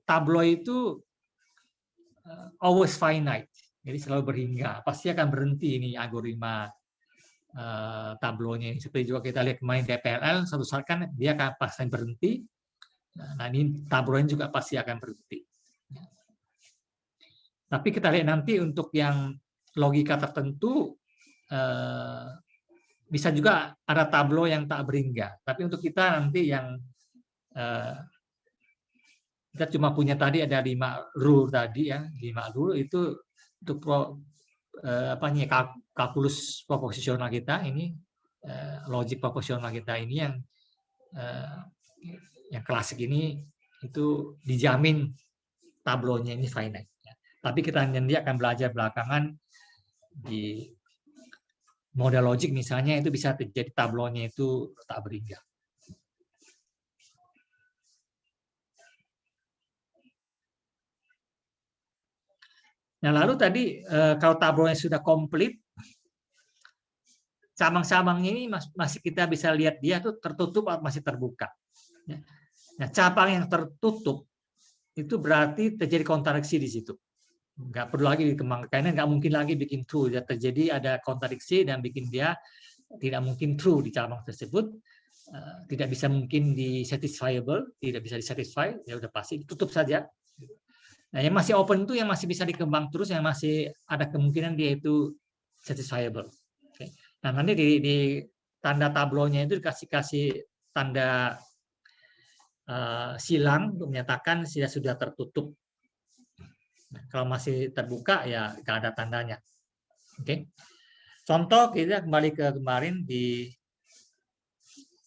tablo itu always finite, jadi selalu berhingga, pasti akan berhenti ini algoritma tablonya ini. Seperti juga kita lihat kemarin DPLL, suatu saat kan dia akan pasti berhenti. Nah, ini tablonya juga pasti akan berhenti. Tapi kita lihat nanti untuk yang logika tertentu bisa juga ada tablo yang tak berhingga. Tapi untuk kita nanti yang kita cuma punya tadi ada 5 rule tadi ya, 5 rule itu untuk kalkulus proposisional kita ini, logik proposisional kita ini yang klasik ini itu dijamin tablonya ini finite. Tapi kita nanti akan belajar belakangan di model logik misalnya itu bisa terjadi tablonya itu tak berhingga. Nah, lalu tadi kalau tablonya sudah komplit, cabang-cabangnya ini masih kita bisa lihat dia tuh tertutup atau masih terbuka. Nah, cabang yang tertutup itu berarti terjadi kontradiksi di situ. Nggak perlu lagi dikembangkan, karena nggak mungkin lagi bikin true. Ya, terjadi ada kontradiksi dan bikin dia tidak mungkin true di cabang tersebut, tidak bisa mungkin di satisfiable, tidak bisa disatisfy, ya udah pasti ditutup saja. Nah, yang masih open itu yang masih bisa dikembang terus, yang masih ada kemungkinan dia itu satisfiable. Oke. Nah, nanti di tanda tablonya itu dikasih tanda silang untuk menyatakan sudah tertutup. Nah, kalau masih terbuka ya nggak ada tandanya. Oke. Contoh kita kembali ke kemarin di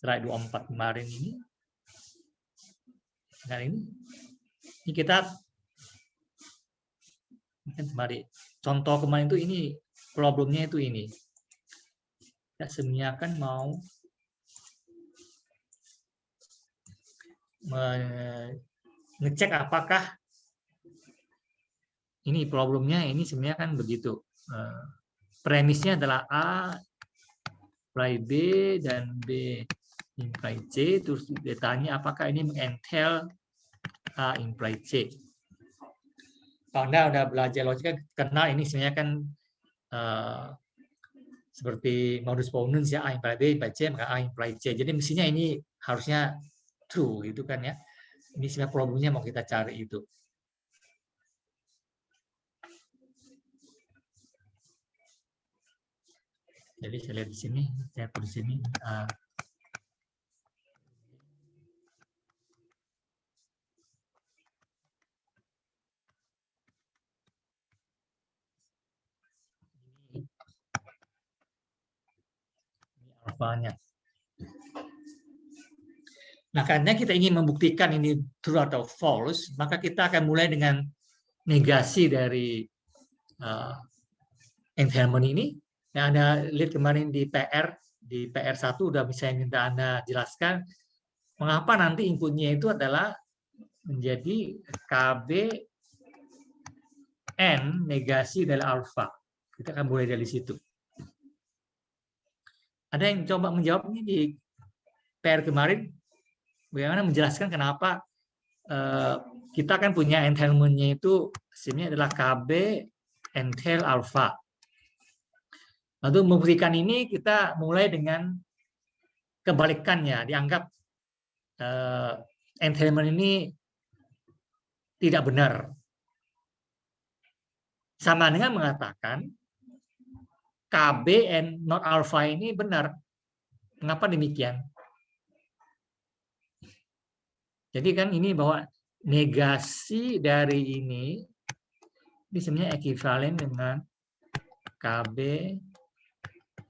slide 24 kemarin ini. Nah, ini kita kembali. Contoh kemarin itu ini problemnya itu ini. Kita sebenarnya kan mau mengecek apakah ini problemnya ini sebenarnya kan begitu. Premisnya adalah A imply B dan B imply C, terus ditanya apakah ini mengentail A imply C. Kalau Anda udah belajar logika, kenal ini sebenarnya kan seperti modus ponens ya, A imply B imply C, maka A imply C. Jadi mestinya ini harusnya true gitu kan ya. Ini sebenarnya problemnya mau kita cari itu. Jadi saya lihat di sini, saya tulis di sini. Alfanya. Nah, karena kita ingin membuktikan ini true atau false, maka kita akan mulai dengan negasi dari entailment ini. Yang Anda lihat kemarin di PR1 udah bisa minta Anda jelaskan mengapa nanti inputnya itu adalah menjadi KB N negasi dari alfa. Kita akan mulai dari situ. Ada yang coba menjawabnya di PR kemarin? Bagaimana menjelaskan kenapa kita kan punya entailment-nya itu sebenarnya adalah KB entail alpha. Lalu membuktikan ini kita mulai dengan kebalikannya, dianggap entailment ini tidak benar. Sama dengan mengatakan KB and not alpha ini benar. Mengapa demikian? Jadi kan ini bahwa negasi dari ini sebenarnya ekuivalen dengan KB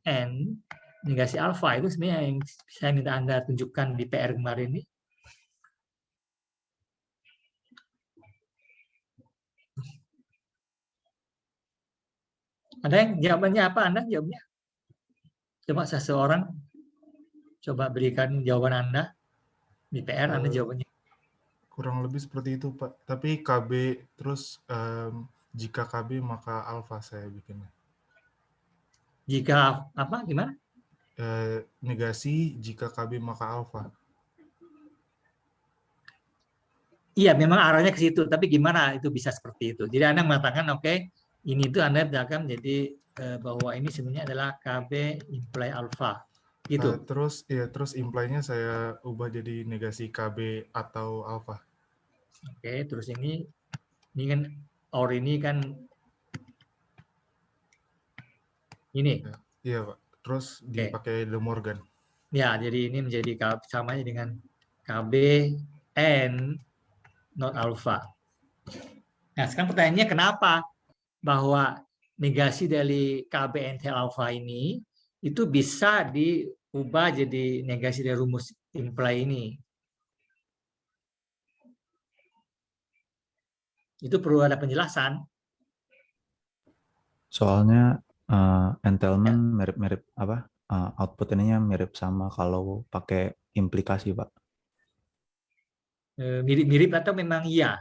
N negasi alfa. Itu sebenarnya yang saya minta Anda tunjukkan di PR kemarin ini. Ada yang jawabannya apa? Anda jawabnya? Coba seseorang coba berikan jawaban Anda di PR. Anda jawabannya. Kurang lebih seperti itu, Pak. Tapi KB terus jika KB maka alfa saya bikinnya. Jika apa? Gimana? Negasi jika KB maka alfa. Iya, memang arahnya ke situ, tapi gimana itu bisa seperti itu. Jadi Anda mengatakan, oke, ini itu Anda akan menjadi bahwa ini sebenarnya adalah KB imply alpha. Gitu. Terus imply-nya saya ubah jadi negasi KB atau alfa. Oke, terus ini kan or ini kan ini. Ya, iya, Pak. Terus Oke. dipakai De Morgan. Ya, jadi ini menjadi sama dengan KB N not alpha. Nah, sekarang pertanyaannya kenapa bahwa negasi dari KB N alpha ini itu bisa diubah jadi negasi dari rumus imply ini. Itu perlu ada penjelasan. Soalnya entailment Ya. mirip-mirip apa? Output ininya mirip sama kalau pakai implikasi, Pak. Mirip-mirip atau memang iya?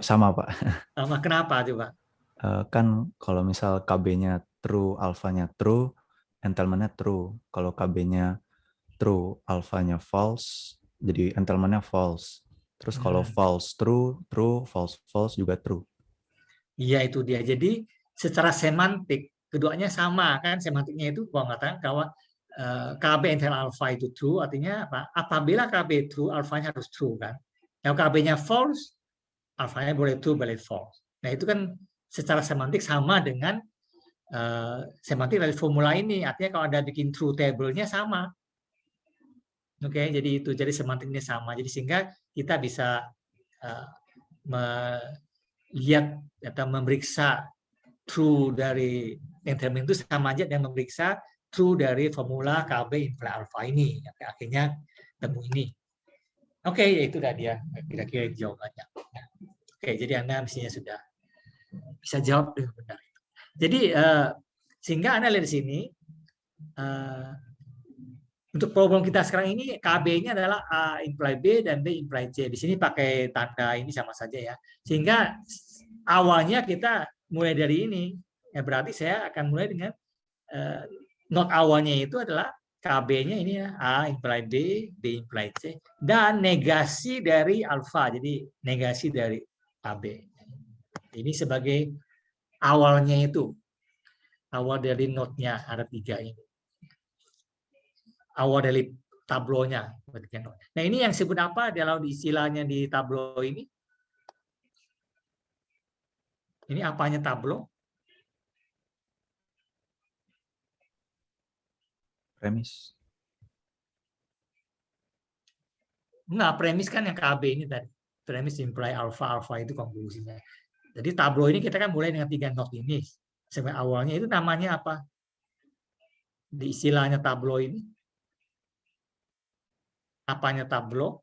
Sama, Pak. Sama kenapa coba? Kan kalau misal KB-nya true, alfanya true, entailment-nya true. Kalau KB-nya true, alfanya false, jadi entailment-nya false. Terus kalau false true, true, false false juga true. Iya, itu dia. Jadi secara semantik keduanya sama kan, semantiknya itu gua mengatakan bahwa KB entail alpha itu true, artinya apa? Apabila KB true, alfanya harus true kan. Kalau KB-nya false, alfanya boleh true, boleh false. Nah, itu kan secara semantik sama dengan semantik dari formula ini. Artinya kalau Anda bikin true table-nya sama. Oke, jadi itu jadi semantiknya sama. Jadi sehingga kita bisa melihat atau memeriksa true dari entailment itu sama aja dengan memeriksa true dari formula KB imply alpha ini. Akhirnya temu ini. Oke, itu dah dia kira-kira jawabannya. Oke, jadi Anda mestinya sudah bisa jawab dengan benar. Jadi sehingga Anda lihat di sini untuk problem kita sekarang ini KB-nya adalah A imply B dan B imply C. Di sini pakai tanda ini sama saja ya. Sehingga awalnya kita mulai dari ini. Ya berarti saya akan mulai dengan not awalnya itu adalah KB-nya ini ya, A imply B, B imply C, dan negasi dari alfa. Jadi negasi dari AB. Ini sebagai awalnya itu. Awal dari notnya ada 3 ini. Awal dari tablonya. Nah, ini yang disebut apa kalau istilahnya di tablo ini? Ini apanya tablo? Premis. Enggak, premis kan yang KB ini tadi. Premis imply alpha, alpha itu konklusinya. Jadi tablo ini kita kan mulai dengan 3 not ini. Sebagai awalnya itu namanya apa? Di istilahnya tablo ini. Apanya tablo?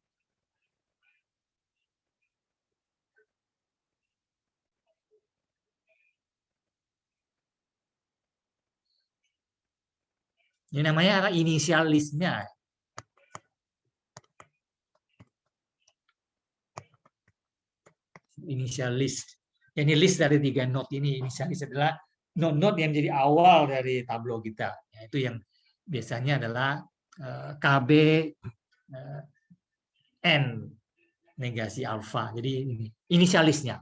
Ini namanya initial list-nya. Initial list. Ini list dari 3 not ini. Initial list adalah not-not yang jadi awal dari tablo kita. Itu yang biasanya adalah KB N negasi alfa. Jadi ini inisialisnya.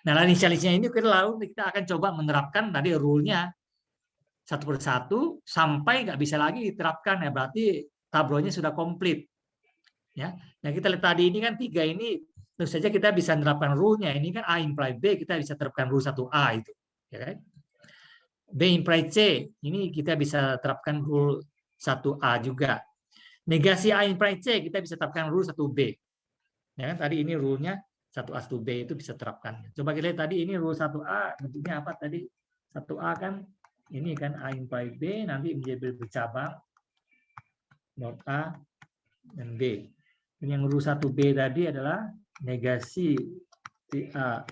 Nah, inisialisnya ini kita akan coba menerapkan tadi rule-nya satu persatu sampai nggak bisa lagi diterapkan ya, berarti tablonya sudah komplit. Ya. Nah, kita lihat tadi ini kan 3 ini tentu saja kita bisa menerapkan rule-nya. Ini kan A imply B, kita bisa terapkan rule 1A itu. Ya kan? B imply C, ini kita bisa terapkan rule 1A juga. Negasi A imply C, kita bisa terapkan rule 1B. Ya kan? Tadi ini rule-nya 1A 1B itu bisa terapkan. Coba kita lihat tadi ini rule 1A bentuknya apa tadi? 1A kan ini kan A imply B nanti menjadi bercabang not A dan B. Ini yang rule 1B tadi adalah negasi A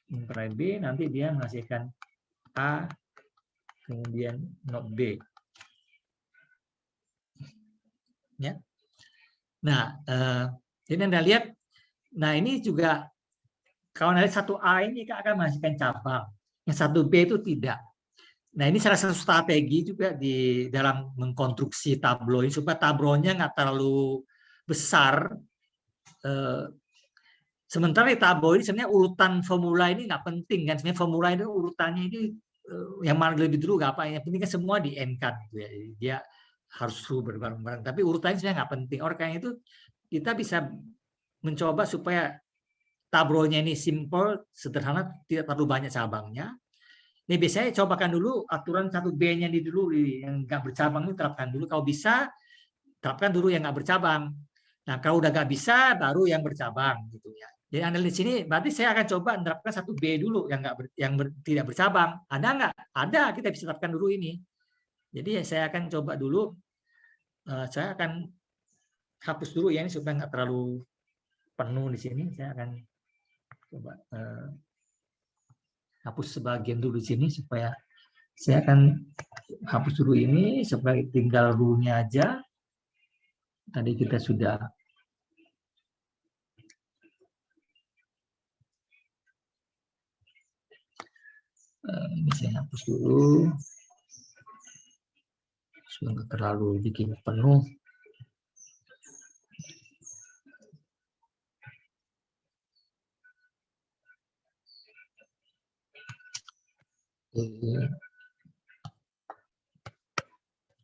imply B nanti dia menghasilkan A kemudian not B. Ya. Nah, jadi Anda lihat, nah ini juga kalau Anda lihat 1A ini akan menghasilkan cabang, yang 1B itu tidak. Nah, ini salah satu strategi juga di dalam mengkonstruksi tablo ini supaya tablonya nggak terlalu besar. Sementara di tabel ini sebenarnya urutan formula ini nggak penting kan, sebenarnya formula itu urutannya ini yang mana lebih dulu nggak apa, yang penting kan semua di N kan, gitu ya. Jadi dia harus berbareng-bareng, tapi urutannya sebenarnya nggak penting. Oleh karena itu kita bisa mencoba supaya tablonya ini simple, sederhana, tidak terlalu banyak cabangnya. Ini biasanya cobakan dulu aturan 1B-nya di dulu, yang nggak bercabang itu terapkan dulu. Kalau bisa terapkan dulu yang nggak bercabang. Nah, kalau udah nggak bisa, baru yang bercabang, gitu ya. Jadi Anda di sini, berarti saya akan coba menerapkan 1B dulu yang tidak bercabang. Ada nggak? Ada, kita bisa terapkan dulu ini. Jadi saya akan coba dulu, saya akan hapus dulu ya ini supaya nggak terlalu penuh di sini. Saya akan coba hapus sebagian dulu di sini supaya saya akan hapus dulu ini supaya tinggal rule-nya aja. Tadi kita sudah ini saya hapus dulu supaya nggak terlalu bikin penuh.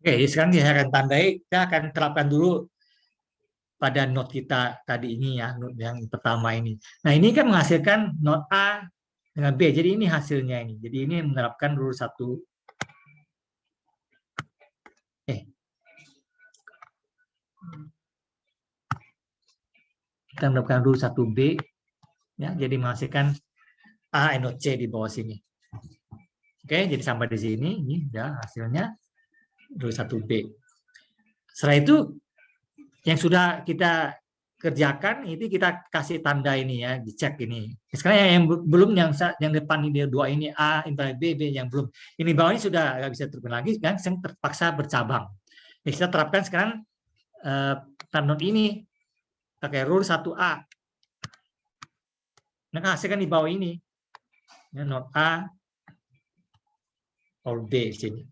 Oke, sekarang saya akan tandai, kita akan terapkan dulu pada node kita tadi ini ya, node yang pertama ini. Nah, ini kan menghasilkan node A dengan B. Jadi ini hasilnya ini. Jadi ini menerapkan rule 1. Kita menerapkan rule 1B ya, jadi menghasilkan A node C di bawah sini. Oke, jadi sampai di sini ini ya hasilnya rule 1B. Setelah itu yang sudah kita kerjakan itu kita kasih tanda ini ya, dicek ini. Sekarang yang belum yang depan ini dua ini A imply B, B yang belum. Ini bawah ini sudah nggak bisa terapkan lagi kan, terpaksa bercabang. Jadi kita terapkan sekarang node ini pakai rule 1A. Nah, hasilkan di bawah ini. Ya, node A or B di sini.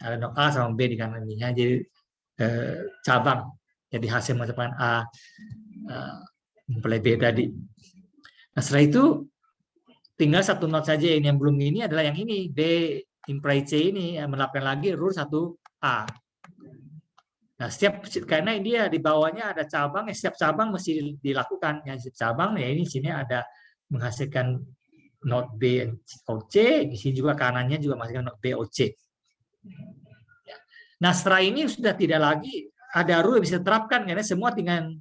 Ada node A sama B di kanan ini ya. Jadi cabang. Jadi hasil menetapkan A imply B tadi. Nah, setelah itu tinggal satu node saja ini yang belum ini adalah yang ini B imply C ini yang menerapkan lagi rule 1A. Nah, karena dia di bawahnya ada cabang, setiap cabang mesti dilakukan. Yang setiap cabang ya ini sini ada menghasilkan node B O C, di sini juga kanannya juga menghasilkan node B O C. Nah, setelah ini sudah tidak lagi ada rule yang bisa diterapkan karena semua tinggal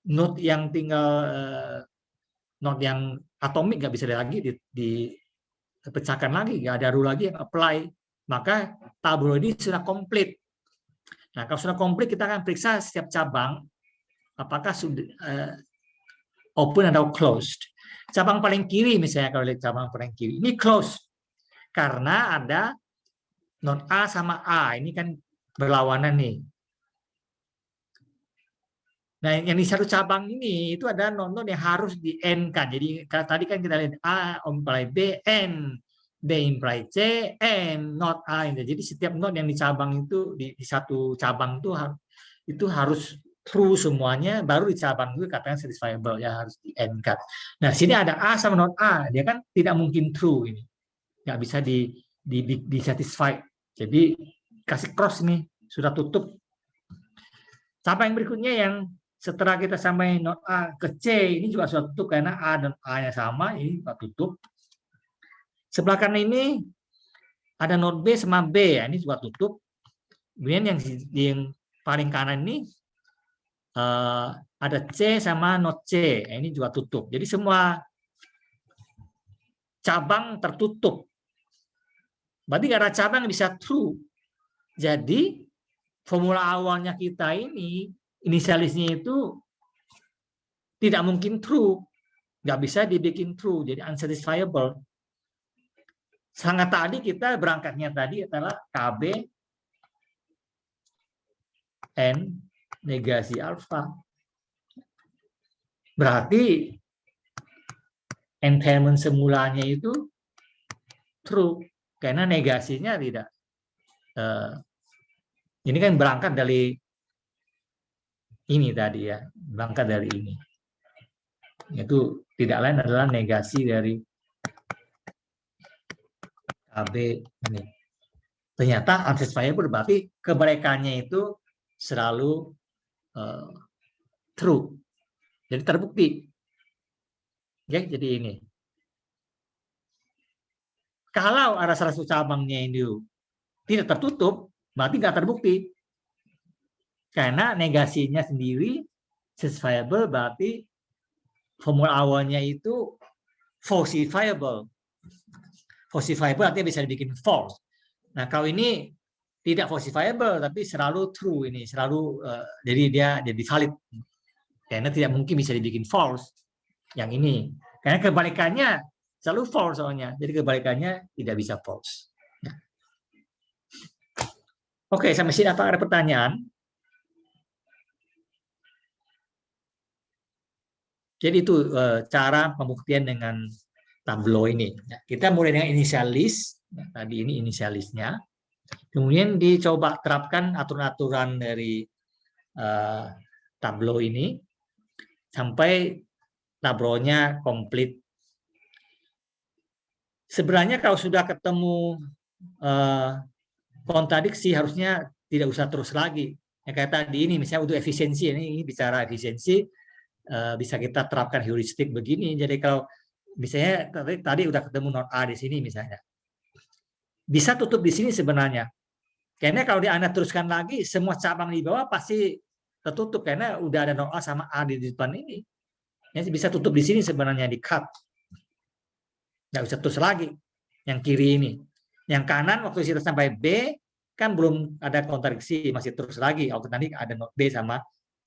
node yang node yang atomik nggak bisa lagi dipecahkan lagi, nggak ada rule lagi yang apply. Maka tabel ini sudah komplit. Nah, kalau sudah komplit kita akan periksa setiap cabang apakah sudah open atau closed. Cabang paling kiri misalnya, kalau lihat cabang paling kiri ini closed karena ada node A sama A ini kan berlawanan nih. Nah, yang di satu cabang ini itu ada node yang harus di N kan. Jadi tadi kan kita lihat A imply B, N, B imply C, N, not A. Jadi setiap node yang di cabang itu di satu cabang itu harus true semuanya, baru di cabang itu katanya satisfiable ya, harus di N kan. Nah, sini ada A sama not A, dia kan tidak mungkin true ini, nggak bisa di satisfy. Jadi kasih cross nih, sudah tutup. Cabang yang berikutnya yang setelah kita sampai node A ke C, ini juga sudah tutup karena A dan A-nya sama, ini juga tutup. Sebelah kanan ini ada node B sama B, ya, ini juga tutup. Kemudian yang paling kanan ini ada C sama node C, ya, ini juga tutup. Jadi semua cabang tertutup. Berarti nggak ada cabang yang bisa true. Jadi formula awalnya kita ini, inisialisnya itu tidak mungkin true, nggak bisa dibikin true, jadi unsatisfiable. Sangat tadi kita berangkatnya tadi adalah KB N negasi alfa. Berarti entailment semulanya itu true, karena negasinya tidak. Ini kan berangkat dari ini tadi ya, berangkat dari ini. Itu tidak lain adalah negasi dari KB ini. Ternyata unsatisfiable berarti kebalikannya itu selalu true. Jadi terbukti. Oke, jadi ini. Kalau ada salah satu cabangnya ini tidak tertutup, berarti nggak terbukti. Karena negasinya sendiri satisfiable berarti formula awalnya itu falsifiable. Falsifiable artinya bisa dibikin false. Nah, kalau ini tidak falsifiable tapi selalu true ini, selalu jadi dia jadi valid. Karena tidak mungkin bisa dibikin false yang ini. Karena kebalikannya selalu false soalnya. Jadi kebalikannya tidak bisa false. Nah. Oke, sampai sini apa ada pertanyaan? Jadi itu cara pembuktian dengan tableau ini. Nah, kita mulai dengan initial list. Nah, tadi ini initial list-nya. Kemudian dicoba terapkan aturan-aturan dari tableau ini sampai tableau-nya komplit. Sebenarnya kalau sudah ketemu kontradiksi harusnya tidak usah terus lagi. Ya, kayak tadi ini misalnya untuk efisiensi, ini bicara efisiensi, bisa kita terapkan heuristik begini. Jadi kalau misalnya tadi udah ketemu not A di sini misalnya, bisa tutup di sini sebenarnya. Karena kalau Anda teruskan lagi, semua cabang di bawah pasti tertutup karena udah ada not A sama A di depan ini. Ya, bisa tutup di sini sebenarnya, di cut. Nggak bisa terus lagi. Yang kiri ini. Yang kanan waktu kita sampai B, kan belum ada kontradiksi, masih terus lagi. Waktu tadi ada not B sama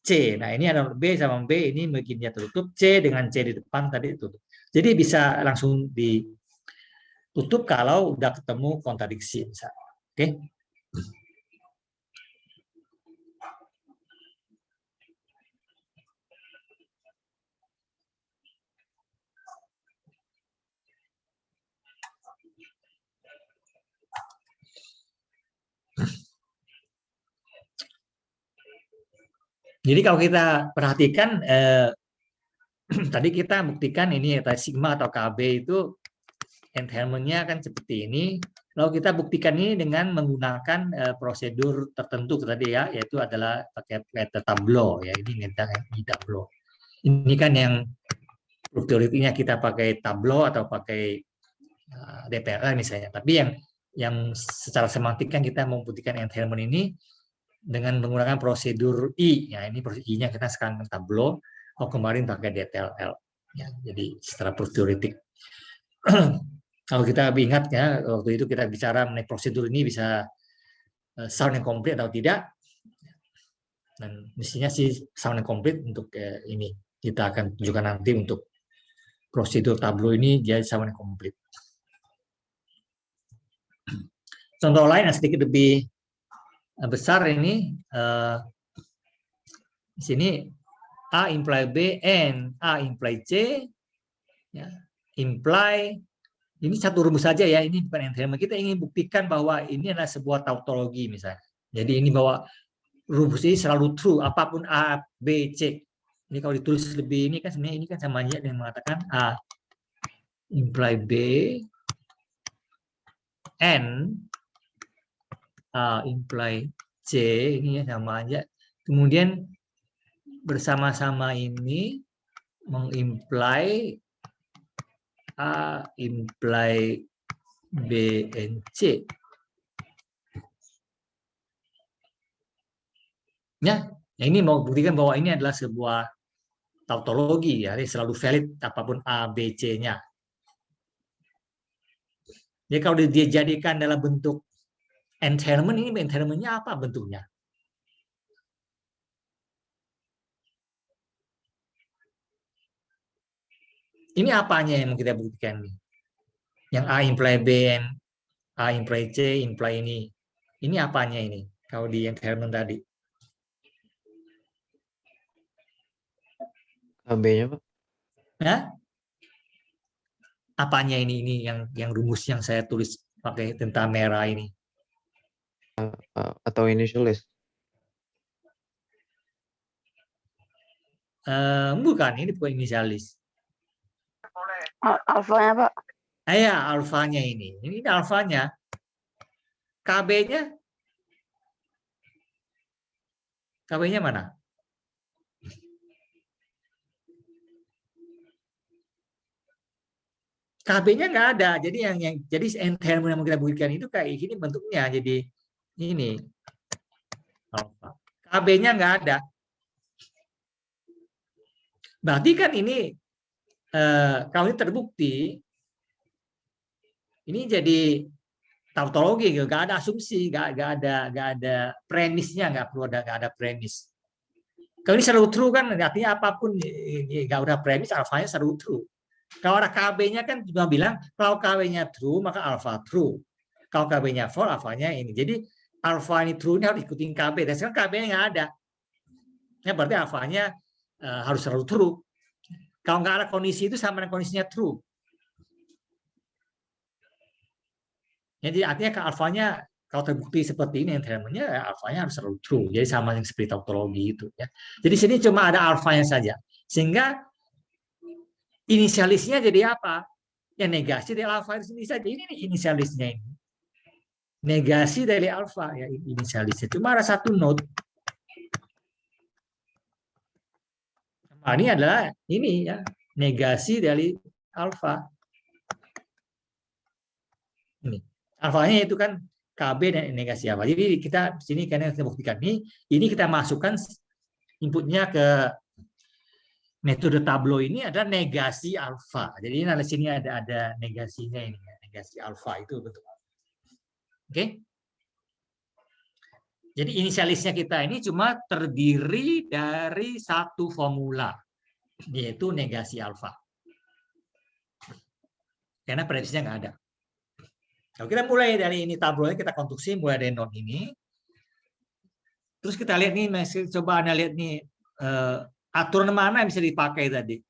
C. Nah, ini ada B sama B, ini mungkin dia tertutup. C dengan C di depan tadi tutup. Jadi bisa langsung ditutup kalau udah ketemu kontradiksi. Misalnya. Oke. Jadi kalau kita perhatikan, tadi kita buktikan ini ya, sigma atau KB itu entailment-nya kan seperti ini. Lalu kita buktikan ini dengan menggunakan prosedur tertentu tadi ya, yaitu adalah pakai methode tableau ya. Ini tableau. Ini kan yang teorinya kita pakai tableau atau pakai DPL misalnya. Tapi yang secara semantik kan kita membuktikan entailment ini dengan menggunakan prosedur I. Ya, ini prosedur I-nya kita sekarang tableau. Oh, kemarin pakai DTLL. Ya, jadi secara teoritik. Kalau kita ingat ya, waktu itu kita bicara mengenai prosedur ini bisa sound yang komplit atau tidak. Dan mestinya sih sound yang komplit untuk ini. Kita akan tunjukkan nanti untuk prosedur tableau ini jadi sound yang komplit. Contoh lain yang sedikit lebih besar ini, di sini A imply B and A imply C, ya, imply ini satu rumus saja ya, ini bukan entailment. Kita ingin buktikan bahwa ini adalah sebuah tautologi misalnya. Jadi ini bahwa rumus ini selalu true apapun A, B, C. Ini kalau ditulis lebih ini kan sebenarnya ini kan sama aja dengan mengatakan A imply B and A imply C, ini ya sama aja. Kemudian bersama-sama ini mengimply A imply B and C. Ya, ini mau buktikan bahwa ini adalah sebuah tautologi ya, selalu valid apapun A, B, C-nya. Jadi kalau dia jadikan dalam bentuk entailment, ini entailment-nya apa bentuknya? Ini apanya yang mau kita buktikan nih? Yang A imply B, A imply C, imply ini. Ini apanya ini? Kalau di entailment tadi. KB-nya, Pak. Ya? Apanya ini yang rumus yang saya tulis pakai tinta merah ini? Atau initial list? Bukan, ini bukan inisialis. Alfanya, Pak. Ya, alfanya ini. Ini alfanya. KB-nya mana? KB-nya nggak ada. Jadi jadi entermen yang kita berikan itu kayak gini bentuknya. Jadi ini alfa. KB-nya nggak ada. Berarti kan ini kalau ini terbukti, ini jadi tautologi, nggak ada asumsi, nggak ada premisnya, nggak ada premis. Kalau ini selalu true kan, artinya apapun nggak udah premis, alfanya selalu true. Kalau ada KB-nya kan cuma bilang kalau KB-nya true maka alfa true. Kalau KB-nya false, alfanya ini. Jadi alfa ini true ini harus ikutin KB. Dan sekarang KB-nya nggak ada. Ya berarti alfanya harus selalu true. Kalau nggak ada kondisi itu sama dengan kondisinya true. Jadi artinya ke alfanya kalau terbukti seperti ini entertainment-nya alfanya harus selalu true. Jadi sama yang seperti tautologi itu ya. Jadi sini cuma ada alfanya saja. Sehingga inisialisnya jadi apa? Ya negasi dari alfa itu sendiri saja. Ini inisialisnya ini. Negasi dari alfa ya inisialisnya. Cuma ada satu node. Nah, ini adalah ini ya negasi dari alfa. Ini alfanya itu kan KB dan negasi alfa. Jadi kita sini karena kita buktikan ini kita masukkan inputnya ke metode tableau ini ada negasi alfa. Jadi di sini ada negasinya ini, negasi alfa itu bentuk. Oke. Jadi inisialisnya kita ini cuma terdiri dari satu formula, yaitu negasi alfa. Karena prediksinya nggak ada. Kalau kita mulai dari ini tablonya kita konstruksi mulai dari node ini. Terus kita lihat nih, coba Anda lihat nih aturan mana yang bisa dipakai tadi.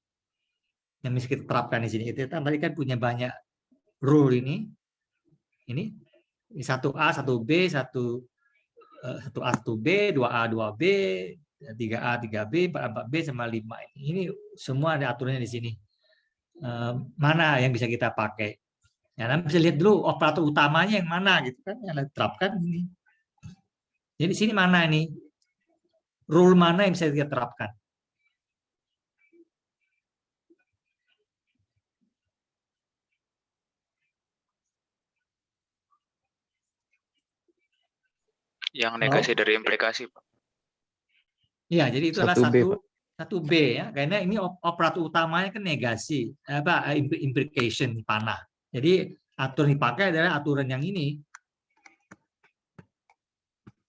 Yang bisa kita terapkan di sini. Kita tadi kan punya banyak rule ini. Ini 1A, 1B, 1A, 1B, 2A, 2B, 3A, 3B, 4B sama 5. Ini semua ada aturannya di sini. Mana yang bisa kita pakai? Ya, nanti bisa lihat dulu operator utamanya yang mana gitu kan yang diterapkan ini. Jadi sini mana nih? Rule mana yang bisa kita terapkan? Yang negasi dari implikasi, Pak. Iya, jadi itu adalah 1B, Pak. 1B ya, karena ini operator utamanya kan negasi, implication panah. Jadi aturan dipakai adalah aturan yang ini.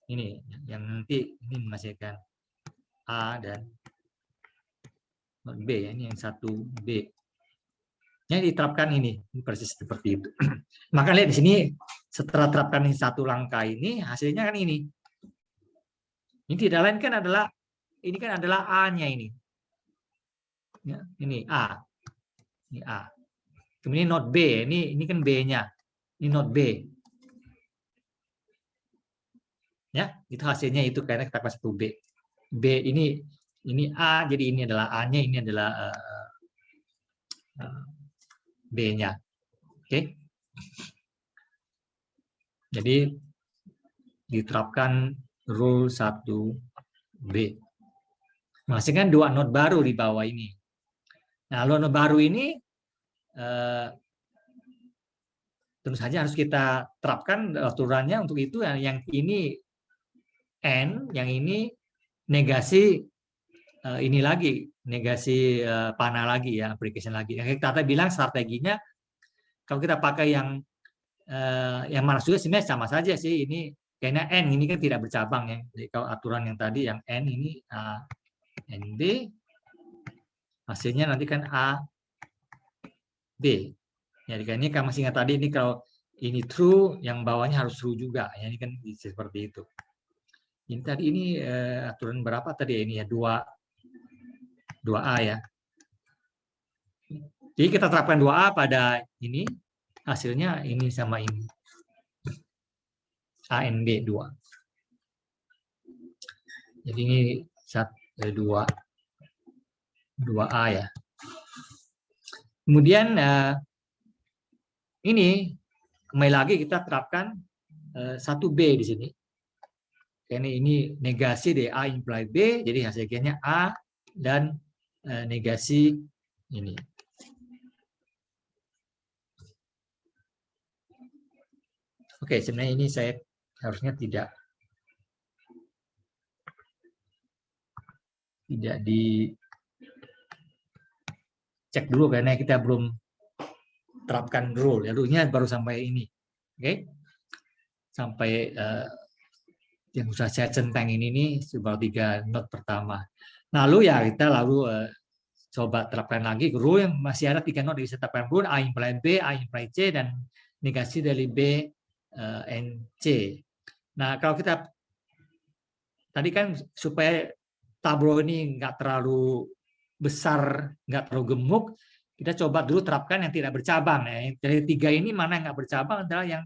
Ini yang nanti ini menghasilkan A dan B ya, ini yang 1B. Yang diterapkan ini persis seperti itu. Maka lihat di sini setelah terapkan ini satu langkah ini hasilnya kan ini. Ini tidak lain kan adalah ini kan adalah A-nya ini. Ya, ini A. Ini A. Kemudian not B, ini kan B-nya. Ini not B. Ya, itu hasilnya itu karena kita pas 1B. B ini A, jadi ini adalah A-nya, ini adalah B-nya. Oke. Jadi diterapkan rule 1B. Menghasilkan dua node baru di bawah ini. Nah, node baru ini tentu saja harus kita terapkan aturannya untuk itu yang ini N, yang ini negasi ini lagi, negasi panah lagi ya, application lagi. Yang kita bilang strateginya kalau kita pakai yang mana juga sebenarnya sama saja sih ini karena N ini kan tidak bercabang ya. Jadi kalau aturan yang tadi yang N ini A, NB hasilnya nanti kan A, B. Jadi kan ini kan masih ingat tadi ini kalau ini true yang bawahnya harus true juga ya, ini kan seperti itu. Ini tadi ini aturan berapa tadi ya, ini ya 2A ya. Jadi kita terapkan 2A pada ini hasilnya ini sama ini. ANB 2. Jadi ini 2A ya. Kemudian ini kembali lagi kita terapkan 1B di sini. Ini negasi dari A imply B, jadi hasilnya A dan negasi ini. Oke, sebenarnya ini saya harusnya tidak dicek dulu karena kita belum terapkan rule. Harusnya baru sampai ini. Oke. Sampai yang sudah saya centang ini nih baru 3 not pertama. Lalu ya kita coba terapkan lagi rule yang masih ada 3 not yang bisa terapkan rule A imply B, A imply C dan negasi dari B and C. Nah, kalau kita tadi kan supaya tableau ini nggak terlalu besar, nggak terlalu gemuk, kita coba dulu terapkan yang tidak bercabang. Dari 3 ini mana yang nggak bercabang adalah yang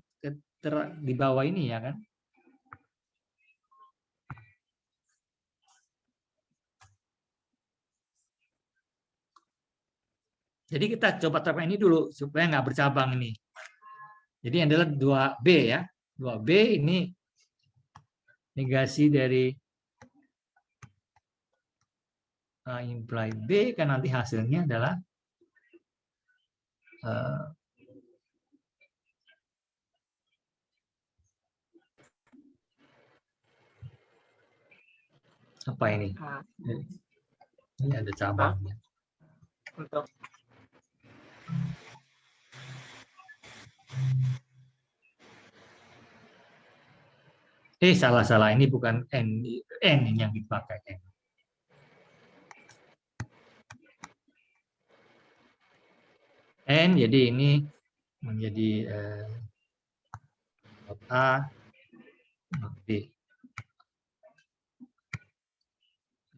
di bawah ini ya kan. Jadi kita coba terapkan ini dulu supaya nggak bercabang ini. Jadi yang adalah 2B ya. 2B ini negasi dari A imply B kan nanti hasilnya adalah apa ini? Ini ada cabangnya. Untuk Salah. Ini bukan N yang dipakai. N, jadi ini menjadi not A, not B.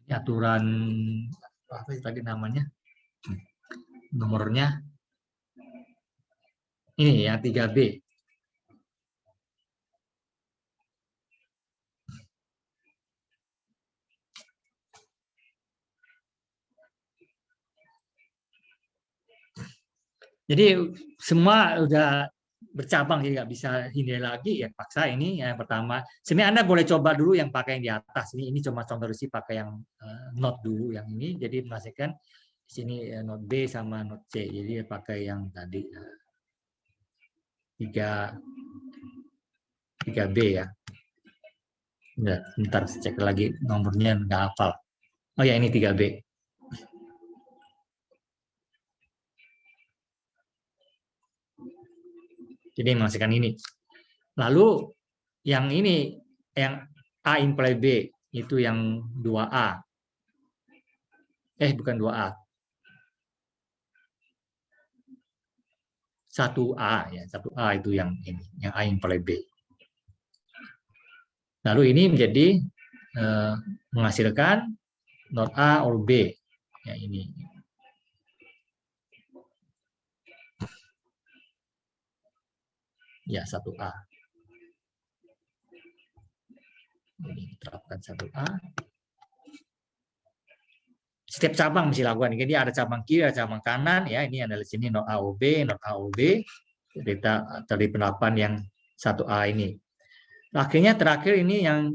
Ini aturan apa tadi namanya? Nomornya ini yang 3B. Jadi semua udah bercabang, jadi nggak bisa hindari lagi ya paksa ini yang pertama. Sebenarnya Anda boleh coba dulu yang pakai yang di atas ini cuma contoh sih pakai yang not dulu yang ini. Jadi memastikan di sini not B sama not C. Jadi pakai yang tadi 3B ya. Udah, bentar cek lagi nomornya nggak hafal. Oh ya ini 3B. Jadi memastikan ini. Lalu yang ini, yang A imply B, itu yang 2A. Bukan 2A. 1A ya, 1A itu yang ini, yang A imply B. Lalu ini menjadi menghasilkan not A or B. Ya ini. Ya, 1A. Jadi terapkan 1A. Setiap cabang mesti lakukan. Jadi ada cabang kiri, ada cabang kanan. Ya, ini adalah sini not A or B, not A or B. Kita tadi penerapan yang 1A ini. Akhirnya terakhir ini yang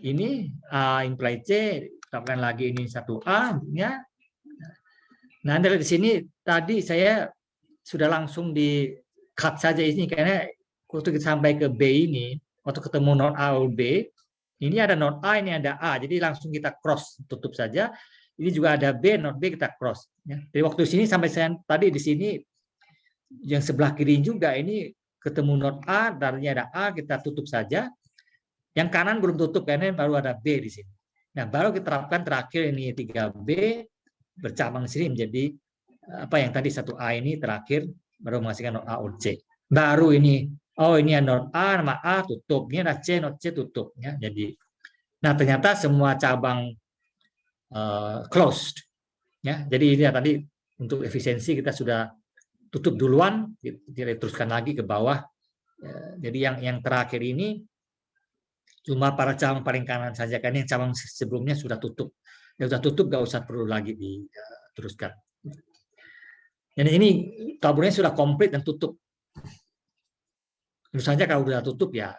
ini A imply C, terapkan lagi ini 1A. Ya. Nah, dari sini tadi saya sudah langsung di cut saja ini karena waktu kita sampai ke B ini, waktu ketemu not A or B, ini ada not A, ini ada A, jadi langsung kita cross, tutup saja. Ini juga ada B, not B kita cross. Ya. Jadi waktu sini sampai saya tadi di sini, yang sebelah kiri juga ini ketemu not A, darinya ada A, kita tutup saja. Yang kanan belum tutup karena baru ada B di sini. Nah, baru kita terapkan terakhir ini 3B bercabang di sini menjadi apa yang tadi 1A ini terakhir baru menghasilkan not A or C. Baru ini ini not A, nama A tutup, ini ada C, not C tutup ya. Jadi nah ternyata semua cabang closed ya. Jadi ini ya, tadi untuk efisiensi kita sudah tutup duluan, diteruskan lagi ke bawah. Jadi yang terakhir ini cuma para cabang paling kanan saja, karena yang cabang sebelumnya sudah tutup. Ya sudah tutup, nggak usah perlu lagi diteruskan. Jadi ini tablonya sudah komplit dan tutup. Tentu saja kalau sudah tutup ya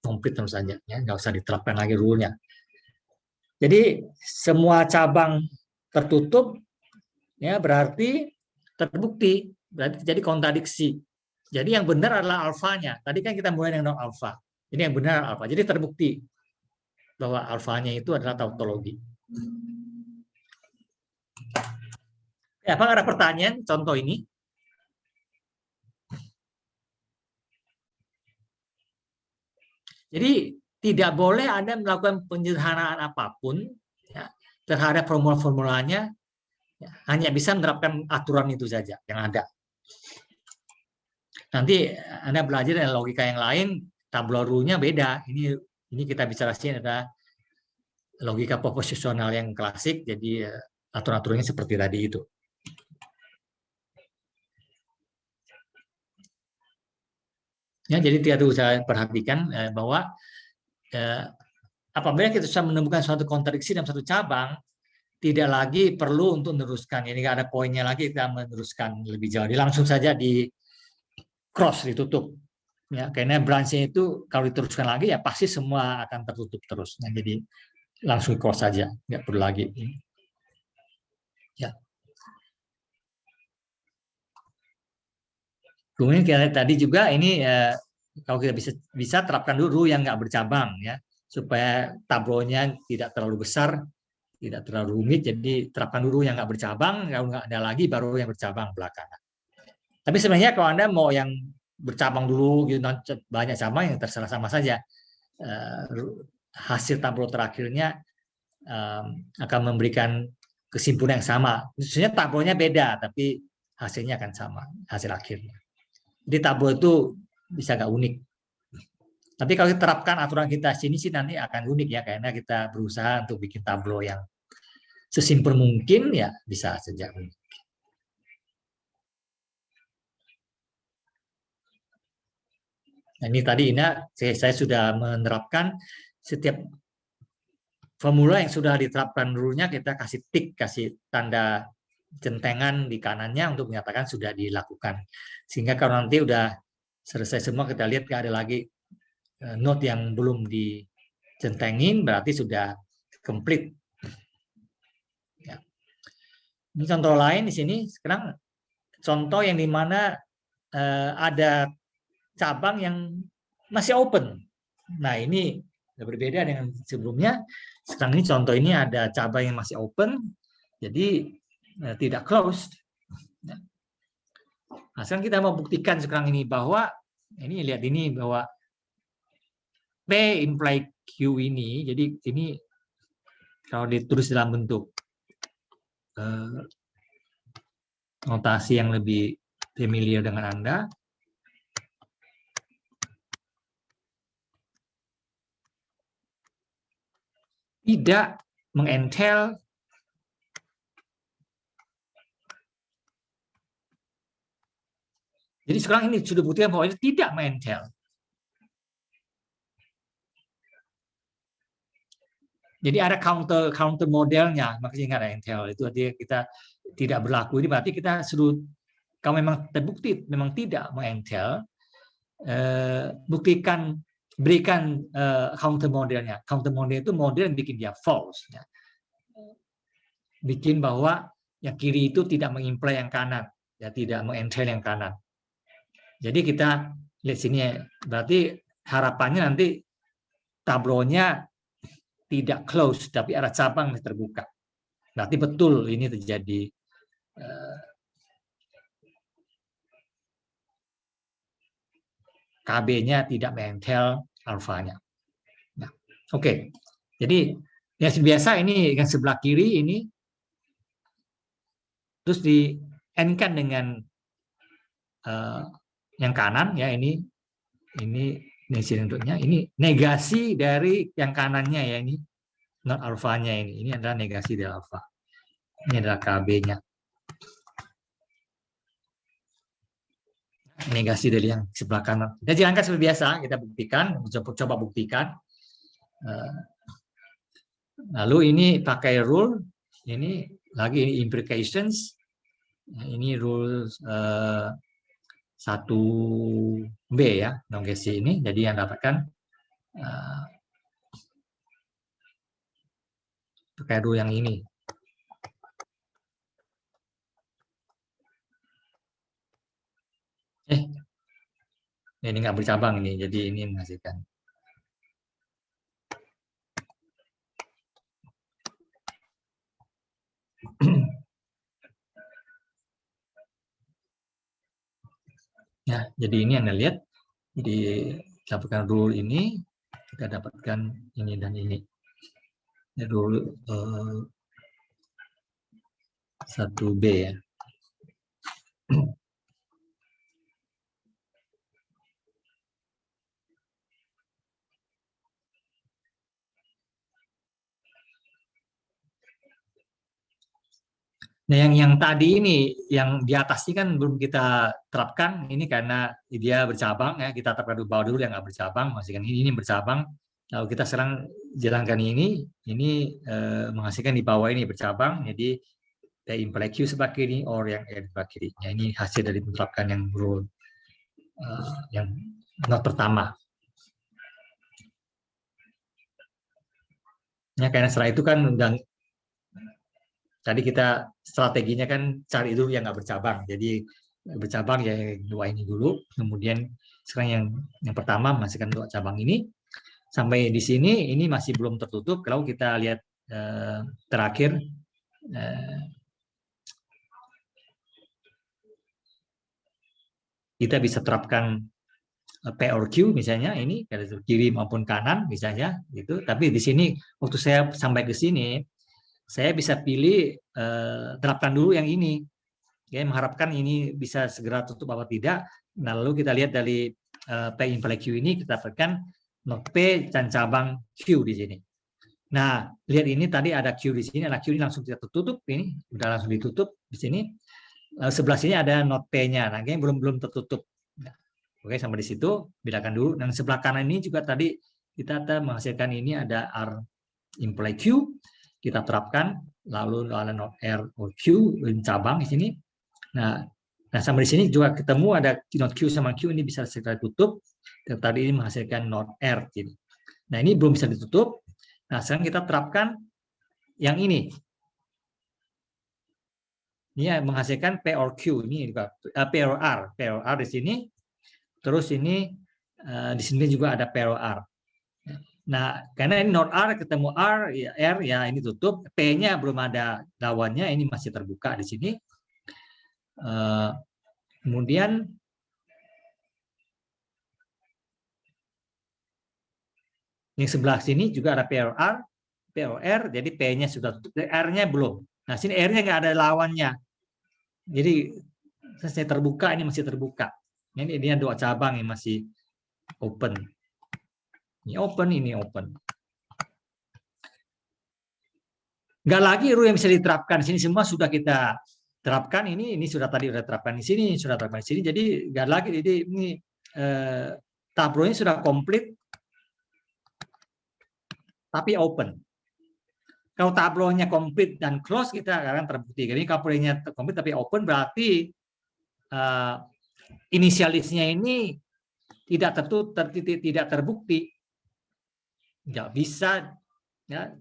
komplit tentu saja, ya nggak usah diterapkan lagi rule-nya. Jadi semua cabang tertutup ya berarti terbukti, berarti terjadi kontradiksi. Jadi yang benar adalah alfanya. Tadi kan kita mulai dengan alfa. Ini yang benar alfa. Jadi terbukti bahwa alfanya itu adalah tautologi. Ya, apakah ada pertanyaan contoh ini? Jadi tidak boleh Anda melakukan penyederhanaan apapun ya, terhadap formula-formulanya, ya, hanya bisa menerapkan aturan itu saja yang ada. Nanti Anda belajar dengan logika yang lain, tableau rule-nya beda. Ini kita bicara sini adalah logika proposisional yang klasik, jadi aturan-aturannya seperti tadi itu. Ya, jadi tidak perlu saya perhatikan bahwa apabila kita sudah menemukan suatu kontradiksi dalam satu cabang, tidak lagi perlu untuk meneruskan. Ini nggak ada poinnya lagi kita meneruskan lebih jauh. Jadi langsung saja di cross, ditutup. Ya, karena branch-nya itu kalau diteruskan lagi ya pasti semua akan tertutup terus. Nah, jadi langsung cross saja, nggak perlu lagi. Ya. Kemudian tadi juga ini kalau kita bisa terapkan dulu yang nggak bercabang ya, supaya tablonya tidak terlalu besar, tidak terlalu rumit. Jadi terapkan dulu yang nggak bercabang, kalau nggak ada lagi baru yang bercabang belakangan. Tapi sebenarnya kalau Anda mau yang bercabang dulu, gitu, banyak cabang yang terserah sama saja. Hasil tablo terakhirnya akan memberikan kesimpulan yang sama. Khususnya tablonya beda, tapi hasilnya akan sama, hasil akhirnya. Jadi tablo itu bisa nggak unik. Tapi kalau diterapkan aturan kita sini sih nanti akan unik ya, karena kita berusaha untuk bikin tablo yang sesimpel mungkin ya bisa saja unik. Nah, ini tadi saya sudah menerapkan setiap formula yang sudah diterapkan rule-nya kita kasih tik, kasih tanda centengan di kanannya untuk menyatakan sudah dilakukan. Sehingga kalau nanti udah selesai semua kita lihat nggak ada lagi note yang belum dicentengin, berarti sudah komplit. Ya. Ini contoh lain di sini. Sekarang contoh yang dimana ada cabang yang masih open. Nah ini berbeda dengan sebelumnya. Sekarang ini contoh ini ada cabang yang masih open, jadi tidak closed. Nah, sekarang kita mau buktikan sekarang ini bahwa ini lihat ini bahwa P imply Q ini, jadi ini kalau ditulis dalam bentuk notasi yang lebih familiar dengan Anda, tidak mengentel jadi sekarang ini sudah buktikan bahwa itu tidak mengentel. Jadi ada counter modelnya, makanya nggak ada entel. Itu artinya kita tidak berlaku. Ini berarti kita suruh kalau memang terbukti memang tidak mengentel, berikan counter modelnya. Counter model itu model yang bikin dia false. Ya. Bikin bahwa yang kiri itu tidak mengimply yang kanan, ya tidak mengentel yang kanan. Jadi kita lihat sini, berarti harapannya nanti tablonya tidak close, tapi ada cabang yang terbuka. Berarti betul ini terjadi KB-nya tidak mengentel alfanya. Nah, oke. Jadi yang biasa ini yang sebelah kiri ini terus di N-kan dengan yang kanan ya ini bentuknya ini negasi dari yang kanannya ya ini non alfanya ini adalah negasi dari alfa. Ini adalah KB-nya. Negasi dari yang sebelah kanan. Kita jalankan seperti biasa, kita buktikan, coba buktikan. Lalu ini pakai rule, ini lagi ini implications. Nah, ini rule 1B ya, non-gesi ini. Jadi yang dapatkan pakai rule yang ini. Ini nggak bercabang ini, jadi ini menghasilkan. Ya, jadi ini Anda lihat, jadi dapatkan rule ini, kita dapatkan ini dan ini. Ini rule 1B ya. Nah, yang tadi ini, yang di atas ini kan belum kita terapkan, ini karena dia bercabang ya, kita terapkan dulu bawah dulu yang nggak bercabang, menghasilkan ini bercabang. Lalu kita sekarang jalankan ini menghasilkan di bawah ini bercabang, jadi P imply Q sebelah kiri, or yang R sebelah kiri. Nah, ini hasil dari menerapkan yang rule yang not pertama. Ya, karena setelah itu kan udah tadi kita strateginya kan cari dulu yang nggak bercabang. Jadi bercabang ya dua ini dulu. Kemudian sekarang yang pertama menghasilkan dua cabang ini. Sampai di sini ini masih belum tertutup. Kalau kita lihat terakhir kita bisa terapkan P or Q misalnya ini dari kiri maupun kanan misalnya gitu. Tapi di sini waktu saya sampai ke sini saya bisa pilih terapkan dulu yang ini. Ya, mengharapkan ini bisa segera tutup apa tidak. Nah, lalu kita lihat dari P imply Q ini kita dapatkan not P dan cabang Q di sini. Nah, lihat ini tadi ada Q di sini, ada Q ini langsung kita tutup ini, udah langsung ditutup di sini. Sebelah sini ada not P-nya, nah ini belum tertutup. Oke, sampai di situ bedakan dulu. Dan sebelah kanan ini juga tadi kita menghasilkan ini ada R imply Q, kita terapkan, lalu ada not R or Q cabang di sini. Nah, sampai di sini juga ketemu ada not Q sama Q, ini bisa segera tutup. Dan tadi ini menghasilkan not R. Gitu. Nah, ini belum bisa ditutup. Nah, sekarang kita terapkan yang ini. Ini menghasilkan P or Q. Ini juga P or R. P or R di sini. Terus ini di sini juga ada P or R. Nah, karena ini not R ketemu R, ya R ya ini tutup. P-nya belum ada lawannya, ini masih terbuka di sini. Kemudian yang sebelah sini juga ada POR, POR, jadi P-nya sudah tutup, R-nya belum. Nah, sini R-nya nggak ada lawannya. Jadi saya terbuka, ini masih terbuka. Ini dua cabang yang masih open. Ini open, ini open. Nggak lagi rule yang bisa diterapkan. Di sini semua sudah kita terapkan. Ini sudah tadi sudah terapkan di sini, sudah terapkan di sini. Jadi nggak lagi. Jadi ini tablonya sudah komplit, tapi open. Kalau tablonya komplit dan close kita akan terbukti. Jadi tablonya komplit tapi open berarti inisialisnya ini tidak terbukti, nggak bisa ya,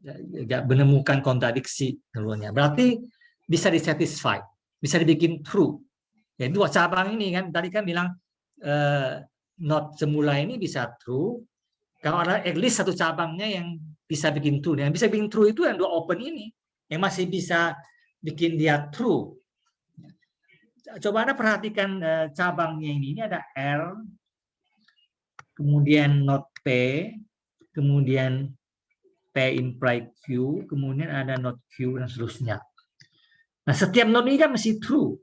nggak menemukan kontradiksi dulunya. Berarti bisa disatisfy, bisa dibikin true. Ya, dua cabang ini kan tadi kan bilang not semula ini bisa true. Kalau ada at least satu cabangnya yang bisa bikin true. Yang bisa bikin true itu yang dua open ini. Yang masih bisa bikin dia true. Coba Anda perhatikan cabangnya ini. Ini ada R, kemudian not P, kemudian P imply Q, kemudian ada not Q, dan seterusnya. Nah, setiap not ini kan mesti true.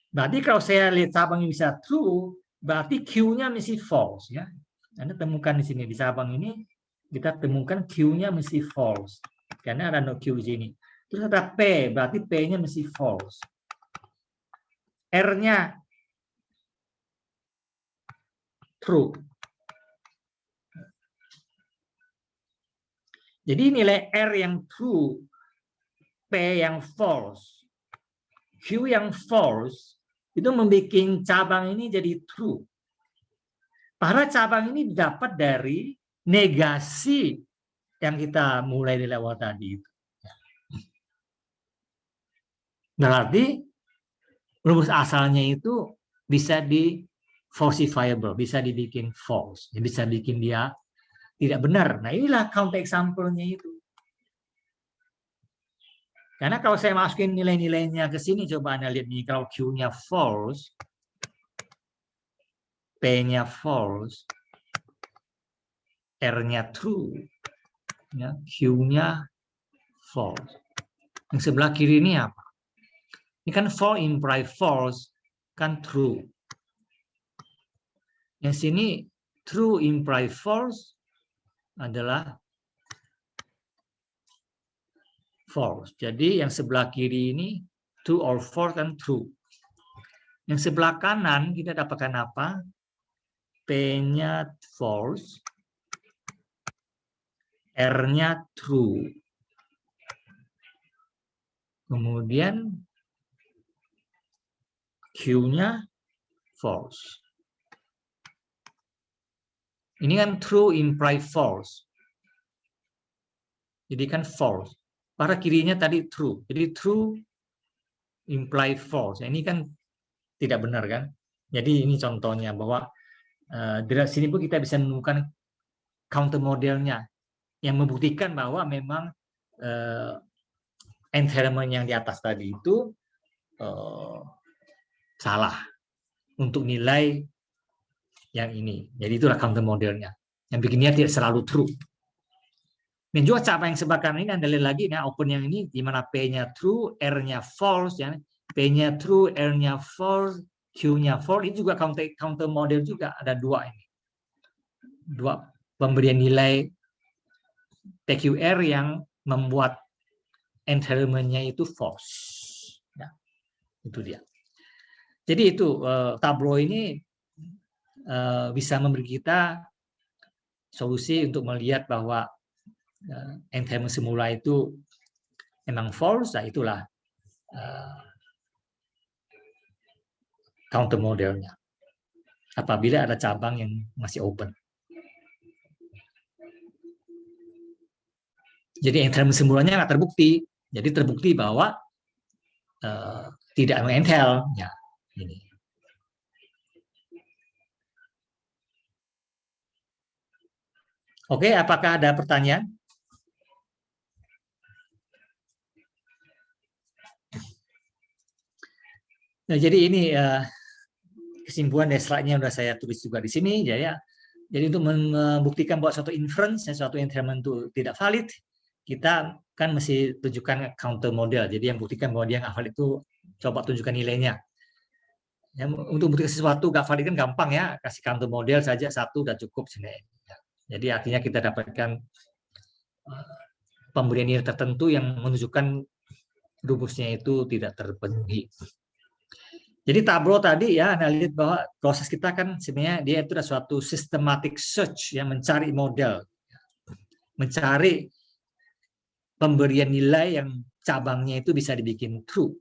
Berarti kalau saya lihat cabang yang bisa true, berarti Q-nya mesti false. Ya. Anda temukan di sini, di cabang ini, kita temukan Q-nya mesti false. Karena ada no Q di sini. Terus ada P, berarti P-nya mesti false. R-nya true. Jadi nilai R yang true, P yang false, Q yang false itu membuat cabang ini jadi true. Para cabang ini didapat dari negasi yang kita mulai di awal tadi itu. Berarti rumus asalnya itu bisa di falsifiable, bisa dibikin false, bisa bikin dia tidak benar. Nah, inilah counter example-nya itu. Karena kalau saya masukin nilai-nilainya ke sini, coba Anda lihat nih, kalau Q-nya false, P-nya false, R-nya true, ya, Q-nya false. Yang sebelah kiri ini apa? Ini kan false imply false, kan true. Yang sini true imply false adalah false. Jadi yang sebelah kiri ini true or false kan true. Yang sebelah kanan kita dapatkan apa? P-nya false, R-nya true. Kemudian Q-nya false. Ini kan true imply false. Jadi kan false. Para kirinya tadi true. Jadi true imply false. Ini kan tidak benar kan? Jadi ini contohnya bahwa dari sini pun kita bisa menemukan counter modelnya yang membuktikan bahwa memang entanglement yang di atas tadi itu salah untuk nilai yang ini. Jadi itulah counter modelnya. Yang bikinnya tidak selalu true. Dan juga cabang yang sebelah kanan ini Anda lihat lagi, nah open yang ini di mana P-nya true, R-nya false, ya. P-nya true, R-nya false, Q-nya false. Ini juga counter model juga, ada dua ini. Dua pemberian nilai PQR yang membuat entanglement-nya itu false. Ya, itu dia. Jadi itu tableau ini bisa memberi kita solusi untuk melihat bahwa entanglement semula itu memang false, nah itulah counter modelnya. Apabila ada cabang yang masih open. Jadi entanglement semulanya nggak terbukti. Jadi terbukti bahwa tidak mengentel. Ya, ini. Oke, apakah ada pertanyaan? Nah, jadi ini kesimpulan dari slide-nya sudah saya tulis juga di sini. Jadi untuk membuktikan bahwa suatu inference, suatu entanglement itu tidak valid, kita kan mesti tunjukkan counter model. Jadi yang buktikan bahwa dia nggak valid itu coba tunjukkan nilainya. Ya, untuk buktikan sesuatu nggak valid kan gampang ya, kasih counter model saja satu udah cukup sebenarnya. Jadi artinya kita dapatkan pemberian nilai tertentu yang menunjukkan rumusnya itu tidak terpenuhi. Jadi tableau tadi ya, Anda lihat bahwa proses kita kan sebenarnya dia itu adalah suatu systematic search yang mencari model, mencari pemberian nilai yang cabangnya itu bisa dibikin true.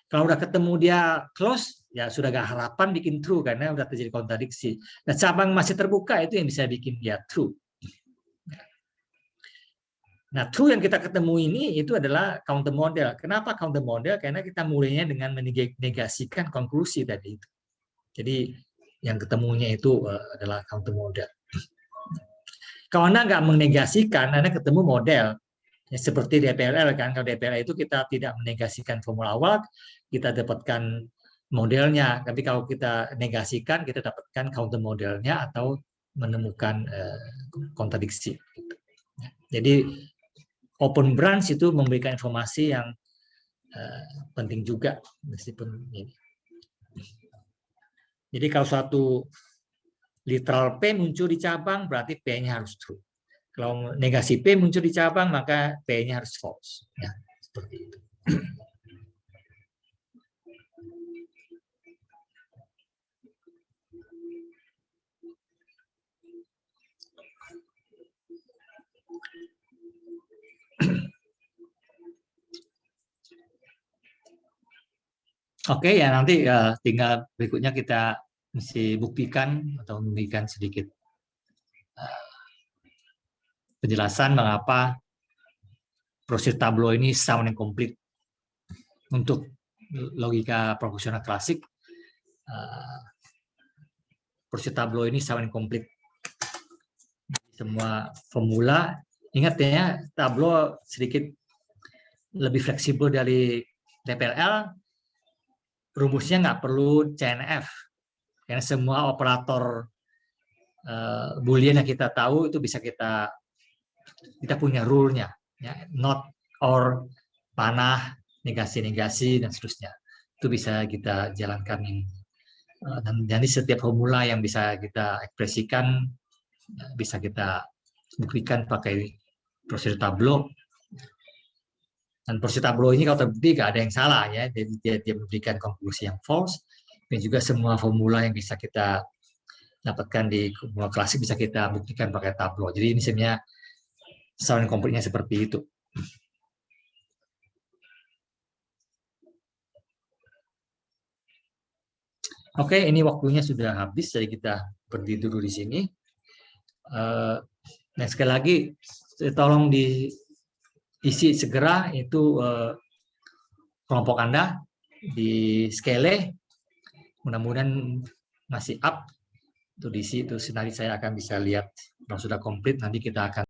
Kalau udah ketemu dia close, ya sudah gak harapan bikin true karena udah terjadi kontradiksi. Nah, cabang masih terbuka itu yang bisa bikin dia true. Nah, true yang kita ketemu ini itu adalah counter model. Kenapa counter model? Karena kita mulainya dengan menegasikan konklusi tadi itu. Jadi yang ketemunya itu adalah counter model. Kalau Anda nggak menegasikan, Anda ketemu model. Ya, seperti DPLL kan, kalau DPLL itu kita tidak menegasikan formula awal, kita dapatkan modelnya. Tapi kalau kita negasikan, kita dapatkan counter modelnya atau menemukan kontradiksi. Jadi open branch itu memberikan informasi yang penting juga meskipun ini. Jadi kalau suatu literal P muncul di cabang, berarti P-nya harus true. Kalau negasi P muncul di cabang, maka P-nya harus false. Ya, seperti itu. Oke, ya nanti tinggal berikutnya kita mesti buktikan atau memberikan sedikit penjelasan mengapa prosedur tableau ini sound and complete. Untuk logika proporsional klasik, prosedur tableau ini sound and complete. Semua formula, ingat ya, tableau sedikit lebih fleksibel dari TPLL, rumusnya nggak perlu CNF, karena semua operator boolean yang kita tahu itu bisa kita punya rule-nya, ya, not, or, panah, negasi, dan seterusnya. Itu bisa kita jalankan ini. Dan jadi setiap formula yang bisa kita ekspresikan bisa kita buktikan pakai prosedur tableau. Dan prosedur tableau ini kalau terbukti nggak ada yang salah, ya. Jadi dia memberikan konklusi yang false, dan juga semua formula yang bisa kita dapatkan di formula klasik bisa kita buktikan pakai tableau. Jadi ini sebenarnya sound complete-nya seperti itu. Oke, ini waktunya sudah habis, jadi kita berdiri dulu di sini. Nah, sekali lagi, tolong diisi segera itu kelompok Anda di Scale. Mudah-mudahan masih up itu diisi, itu nanti saya akan bisa lihat kalau sudah komplit, nanti kita akan